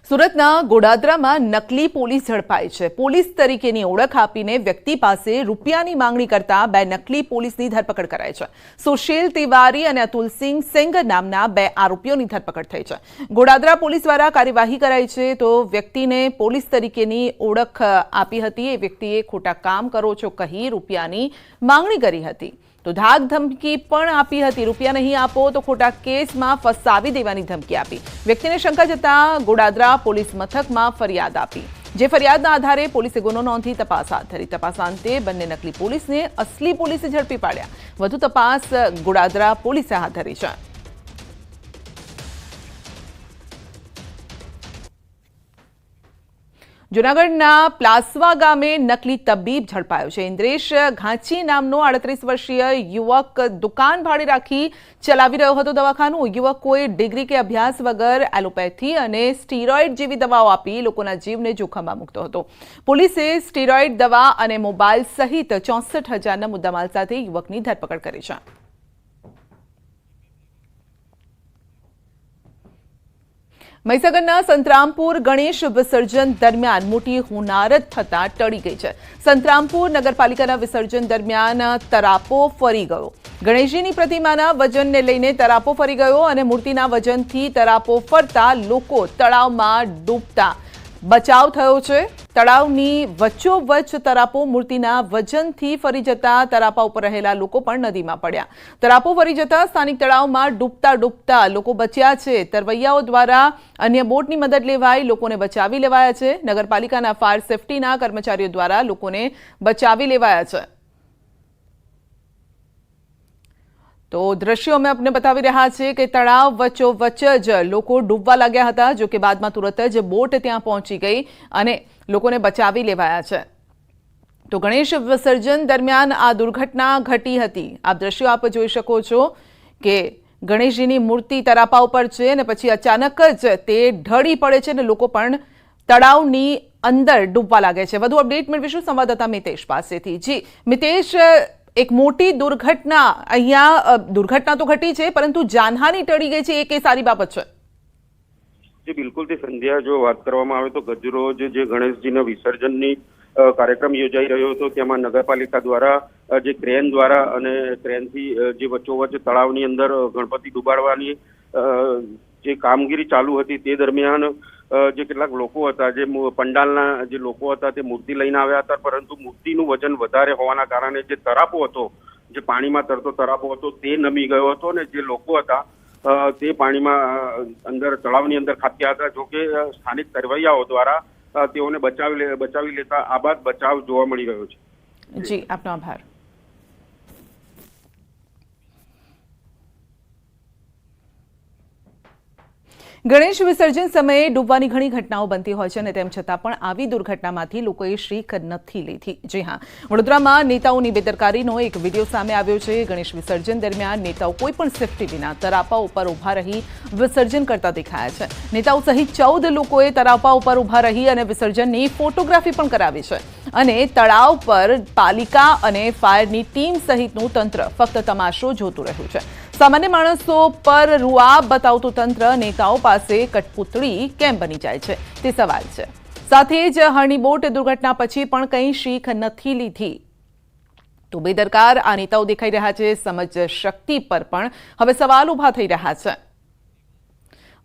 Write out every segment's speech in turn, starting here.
સુરતના ગોડાદરામાં નકલી પોલીસ ઝડપાઈ છે। પોલીસ તરીકેની ઓળખ આપીને વ્યક્તિ પાસે રૂપિયાની માંગણી કરતા બે નકલી પોલીસની ધરપકડ કરાઈ છે। સુશીલ તિવારી અને અતુલસિંહ સિંઘ નામના બે આરોપીઓની ધરપકડ થઈ છે। ગોડાદરા પોલીસ દ્વારા કાર્યવાહી કરાઈ છે તો વ્યક્તિને પોલીસ તરીકેની ઓળખ આપી હતી એ વ્યક્તિએ ખોટા કામ કરો છો કહી રૂપિયાની માંગણી કરી હતી તો ધાક ધમકી પણ આપી હતી। રૂપિયા નહીં આપો તો ખોટા કેસમાં ફસાવી દેવાની ધમકી આપી। વ્યક્તિને શંકા જતા ગોડાદરા પોલીસ મથકમાં ફરિયાદ આપી જે ફરિયાદના આધારે પોલીસે ગુનો નોંધી તપાસ હાથ ધરી। તપાસના અંતે બંને નકલી પોલીસને અસલી પોલીસે ઝડપી પાડ્યા। વધુ તપાસ ગોડાદરા પોલીસે હાથ ધરી છે। જૂનાગઢના પ્લાસવા ગામે નકલી તબીબ ઝડપાયો છે। ઇન્દ્રેશ ઘાંચી નામનો 38 વર્ષીય યુવક દુકાન ભાડે રાખી ચલાવી રહ્યો હતો દવાખાનું। યુવકોએ ડિગ્રી કે અભ્યાસ વગર એલોપેથી અને સ્ટીરોઇડ જેવી દવાઓ આપી લોકોના જીવને જોખમમાં મૂકતો હતો। પોલીસે સ્ટીરોઇડ દવા અને મોબાઈલ સહિત 64,000ના મુદ્દામાલ સાથે યુવકની ધરપકડ કરી છે। મહીસાગરના સંતરામપુર ગણેશ વિસર્જન દરમિયાન મોટી હોનારત થતા ટળી ગઈ છે। સંતરામપુર નગરપાલિકાના વિસર્જન દરમિયાન તરાપો ફરી ગયો। ગણેશજીની પ્રતિમાના વજનને લઈને તરાપો ફરી ગયો અને મૂર્તિના વજનથી તરાપો ફરતા લોકો તળાવમાં ડૂબતા બચાવ થયો છે। તળાવની વચ્ચોવચ્ચ તરાપો મૂર્તિના વજનથી ફરી જતા તરાપા ઉપર રહેલા લોકો પણ નદીમાં પડ્યા। તરાપો ફરી જતા સ્થાનિક તળાવમાં ડૂબતા લોકો બચ્યા છે। તરવૈયાઓ દ્વારા અન્ય બોટની મદદ લેવાઈ લોકોને બચાવી લેવાયા છે। નગરપાલિકાના ફાયર સેફટીના કર્મચારીઓ દ્વારા લોકોને બચાવી લેવાયા છે। તો દ્રશ્યો અમે આપને બતાવી રહ્યા છે કે તળાવ વચ્ચોવચ્ચ જ લોકો ડૂબવા લાગ્યા હતા જો કે બાદમાં તુરત જ બોટ ત્યાં પહોંચી ગઈ અને લોકોને બચાવી લેવાયા છે। તો ગણેશ વિસર્જન દરમિયાન આ દુર્ઘટના ઘટી હતી। આ દ્રશ્યો આપ જોઈ શકો છો કે ગણેશજીની મૂર્તિ તરાપા ઉપર છે અને પછી અચાનક જ તે ઢળી પડે છે અને લોકો પણ તળાવની અંદર ડૂબવા લાગે છે। વધુ અપડેટ મેળવીશું સંવાદદાતા મિતેશ પાસેથી। જી મિતેશ, એક મોટી દુર્ઘટના અહીંયા દુર્ઘટના તો ઘટી છે પરંતુ જાનહાની ટળી ગઈ છે, એ કઈ સારી બાબત છે? જી બિલકુલ સંધ્યા, જો વાત કરવામાં આવે તો ગજરોજ જે ગણેશજીના વિસર્જનની કાર્યક્રમ યોજાઈ રહ્યો હતો તેમાં નગરપાલિકા દ્વારા જે ક્રેન દ્વારા અને ક્રેનથી જે વચ્ચોવચ્ચ તળાવની અંદર ગણપતિ ડુબાડવાની જે કામગીરી ચાલુ હતી તે દરમિયાન જે કેટલાક લોકો હતા જે પંડાલના જે લોકો હતા તે મૂર્તિ લઈને આવ્યા હતા પરંતુ મૂર્તિનું વજન વધારે હોવાના કારણે જે તરાપો હતો, જે પાણીમાં તરતો તરાપો હતો તે નમી ગયો હતો અને જે લોકો હતા તે પાણીમાં અંદર તળાવની અંદર ખાબક્યા હતા। જો કે સ્થાનિક તરવૈયાઓ દ્વારા તેઓને બચાવી લેતા આબાદ બચાવ જોવા મળી રહ્યો છે। જી આપનો આભાર। ગણેશ વિસર્જન સમયે ડૂબવાની ઘણી ઘટનાઓ બનતી હોય છે અને તેમ છતાં પણ આવી દુર્ઘટનામાંથી લોકોએ શીખ નથી લીધી। જી હા, વડોદરામાં નેતાઓની બેદરકારીનો એક વિડીયો સામે આવ્યો છે। ગણેશ વિસર્જન દરમિયાન નેતાઓ કોઈ પણ સેફટી વિના તરાપા ઉપર ઊભા રહી વિસર્જન કરતા દેખાયા છે। નેતાઓ સહિત 14 લોકોએ તરાપા ઉપર ઊભા રહી અને વિસર્જનની ફોટોગ્રાફી પણ કરાવી છે અને તળાવ પર પાલિકા અને ફાયરની ટીમ સહિતનું તંત્ર ફક્ત તમાશો જોતું રહ્યું છે। સામાન્ય માણસો પર રૂઆબ બતાવતું તંત્ર નેતાઓ પાસે કઠપૂતળી કેમ બની જાય છે તે સવાલ છે। સાથે જ હરણી બોટ દુર્ઘટના પછી પણ કંઈ શીખ નથી લીધી તો બેદરકાર આ નેતાઓ દેખાઈ રહ્યા છે। સમજ શક્તિ પર પણ હવે સવાલ ઊભા થઈ રહ્યા છે।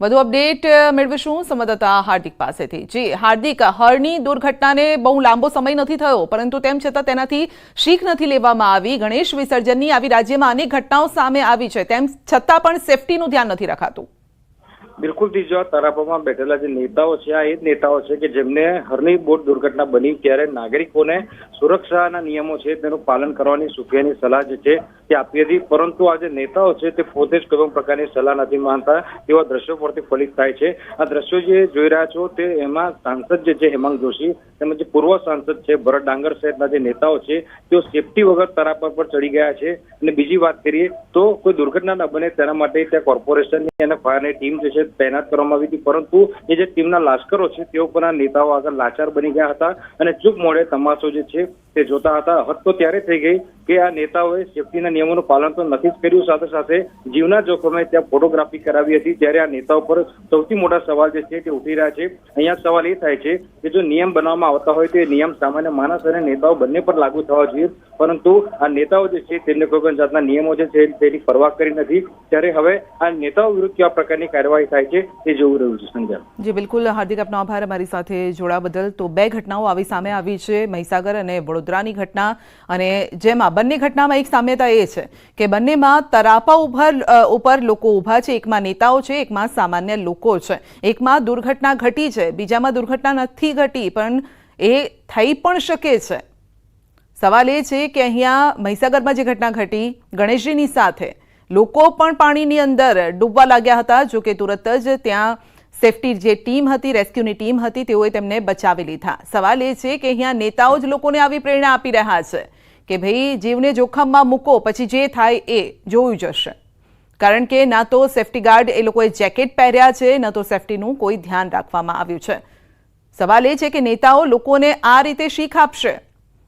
વધુ અપડેટ મેળવીશું સંવાદદાતા હાર્દિક પાસેથી। જી હાર્દિક, હરણી દુર્ઘટનાને બહુ લાંબો સમય નથી થયો પરંતુ તેમ છતાં તેનાથી શીખ નથી લેવામાં આવી। ગણેશ વિસર્જનની આવી રાજ્યમાં અનેક ઘટનાઓ સામે આવી છે તેમ છતાં પણ સેફટીનું ધ્યાન નથી રખાતું। બિલકુલ જો તરાપામાં બેઠેલા જે નેતાઓ છે આ એ જ નેતાઓ છે કે જેમને હરણી બોટ દુર્ઘટના બની ત્યારે નાગરિકોને સુરક્ષાના નિયમો છે તેનું પાલન કરવાની સુફિયાની સલાહ જે છે તે આપી હતી પરંતુ આ જે નેતાઓ છે તે પોતે જ કોઈ પણ પ્રકારની સલાહ નથી માનતા તેવા દ્રશ્યો પરથી ફલિત થાય છે। આ દ્રશ્યો જે જોઈ રહ્યા છો તે એમાં સાંસદ જે છે હેમાંગ જોશી તેમજ જે પૂર્વ સાંસદ છે ભરત ડાંગર સહિતના જે નેતાઓ છે તેઓ સેફટી વગર તરાપા પર ચડી ગયા છે। અને બીજી વાત કરીએ તો કોઈ દુર્ઘટના ન બને તેના માટે ત્યાં કોર્પોરેશનની અને ફાયરની ટીમ જે છે તૈનાત કરવામાં આવી હતી, પરંતુ એ જે ટીમના લાશ્કરો છે તેઓ પણ આ નેતાઓ આગળ લાચાર બની ગયા હતા અને ચૂપ મોડે તમાશો જે છે તે જોતા હતા. હદ તો ત્યારે થઈ ગઈ કે આ નેતાઓએ સેફટીના નિયમોનું પાલન તો નથી જ કર્યું, સાથે સાથે જીવના જોખમે ત્યાં ફોટોગ્રાફી કરાવી હતી. ત્યારે આ નેતાઓ પર સૌથી મોટા સવાલ જે છે તે ઉઠી રહ્યા છે. અહીંયા સવાલ એ થાય છે કે જો નિયમ બનાવવામાં આવતા હોય તો એ નિયમ સામાન્ય માણસ અને નેતાઓ બંને પર લાગુ થવા જોઈએ, પરંતુ આ નેતાઓ જે છે તેમને કોઈ પણ જાતના નિયમો જે છે તેની પરવા કરી નથી. ત્યારે હવે આ નેતાઓ વિરુદ્ધ કેવા પ્રકારની કાર્યવાહી થાય છે તે જોવું રહ્યું છે. સંજય જી બિલકુલ, હાર્દિક આપનો આભાર અમારી સાથે જોડાવા બદલ. તો બે ઘટનાઓ આવી સામે આવી છે, મહીસાગર અને વડોદરાની ઘટના, અને જેમાં બંને ઘટનામાં એક સામ્યતા એ છે કે બંનેમાં તરાપા ઉપર લોકો ઊભા છે. એકમાં નેતાઓ છે, એકમાં સામાન્ય લોકો છે. એકમાં દુર્ઘટના ઘટી છે, બીજામાં દુર્ઘટના નથી ઘટી, પણ એ થઈ પણ શકે છે. સવાલ એ છે કે અહીંયા મહીસાગરમાં જે ઘટના ઘટી ગણેશજીની સાથે લોકો પણ પાણીની અંદર ડૂબવા લાગ્યા હતા. જો કે તુરત જ ત્યાં સેફટી જે ટીમ હતી, રેસ્ક્યુની ટીમ હતી, તેઓએ તેમને બચાવી લીધા. સવાલ એ છે કે અહીંયા નેતાઓ જ લોકોને આવી પ્રેરણા આપી રહ્યા છે કે ભાઈ જીવને જોખમમાં મૂકો, પછી જે થાય એ જોયું જશે. કારણ કે ના તો સેફટી ગાર્ડ એ લોકોએ જેકેટ પહેર્યા છે, ન તો સેફટીનું કોઈ ધ્યાન રાખવામાં આવ્યું છે. સવાલ એ છે કે નેતાઓ લોકોને આ રીતે શીખ આપશે.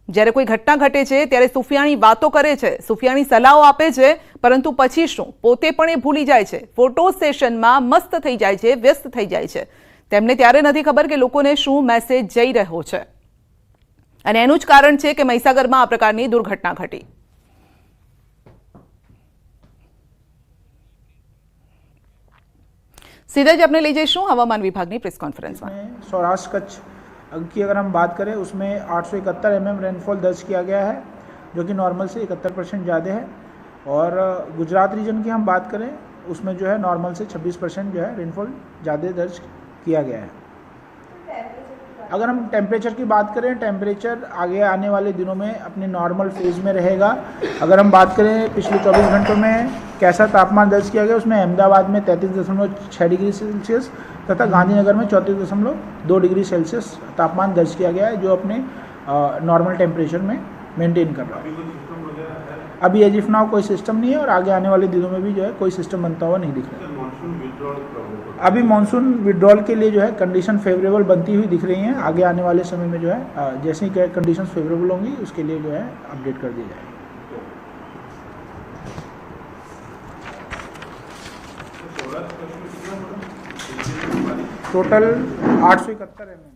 જ્યારે કોઈ ઘટના ઘટે છે ત્યારે સુફિયાણી વાતો કરે છે, સુફિયાણી સલાહો આપે છે, પરંતુ પછી શું? પોતે પણ એ ભૂલી જાય છે, ફોટો સેશનમાં મસ્ત થઈ જાય છે, વ્યસ્ત થઈ જાય છે. તેમને ત્યારે નથી ખબર કે લોકોને શું મેસેજ જઈ રહ્યો છે. અને એનું જ કારણ છે કે મહીસાગરમાં આ પ્રકારની દુર્ઘટના ઘટી. सीधा जी अपने ले जैसूँ हवामान विभाग की प्रेस कॉन्फ्रेंस में सौराष्ट्र कच्छ की अगर हम बात करें उसमें 871 mm रेनफॉल दर्ज किया गया है, जो कि नॉर्मल से 71% ज़्यादा है. और गुजरात रीजन की हम बात करें उसमें जो है नॉर्मल से 26% जो है रेनफॉल ज़्यादा दर्ज किया गया है. अगर हम टेम्परेचर की बात करें, टेम्परेचर आगे आने वाले दिनों में अपने नॉर्मल फेज़ में रहेगा. अगर हम बात करें पिछले 24 घंटों में कैसा तापमान दर्ज किया गया, उसमें अहमदाबाद में 33.6 डिग्री सेल्सियस तथा गांधीनगर में 34.2 डिग्री सेल्सियस तापमान दर्ज किया गया है, जो अपने नॉर्मल टेम्परेचर में मेंटेन कर रहा है. अभी एज इफ नाउ कोई सिस्टम नहीं है और आगे आने वाले दिनों में भी जो है कोई सिस्टम बनता हुआ नहीं दिख रहा है. अभी मानसून विड्रॉल के लिए जो है कंडीशन फेवरेबल बनती हुई दिख रही हैं. आगे आने वाले समय में जो है जैसे ही कंडीशन फेवरेबल होंगी उसके लिए जो है अपडेट कर दी जाएगी. Total 871 mm.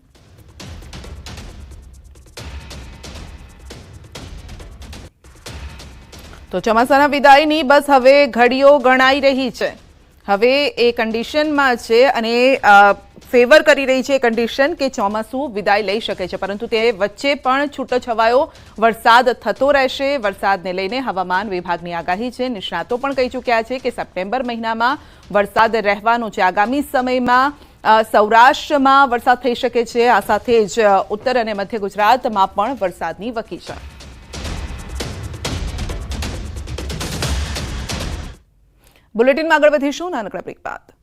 તો ચોમાસાના વિદાયની બસ હવે ઘડીઓ ગણાઈ રહી છે. હવે એ કન્ડિશનમાં છે અને ફેવર કરી રહી છે કન્ડિશન કે ચોમાસું વિદાય લઈ શકે છે, પરંતુ તે વચ્ચે પણ છૂટોછવાયો વરસાદ થતો રહેશે. વરસાદને લઈને હવામાન વિભાગની આગાહી છે. નિષ્ણાતો પણ કહી ચૂક્યા છે કે સપ્ટેમ્બર મહિનામાં વરસાદ રહેવાનો છે. આગામી સમયમાં સૌરાષ્ટ્રમાં વરસાદ થઈ શકે છે. આ સાથે જ ઉત્તર અને મધ્ય ગુજરાતમાં પણ વરસાદની વકી છે. બુલેટિનમાં આગળ વધીશું નાનકડા બ્રેક બાદ.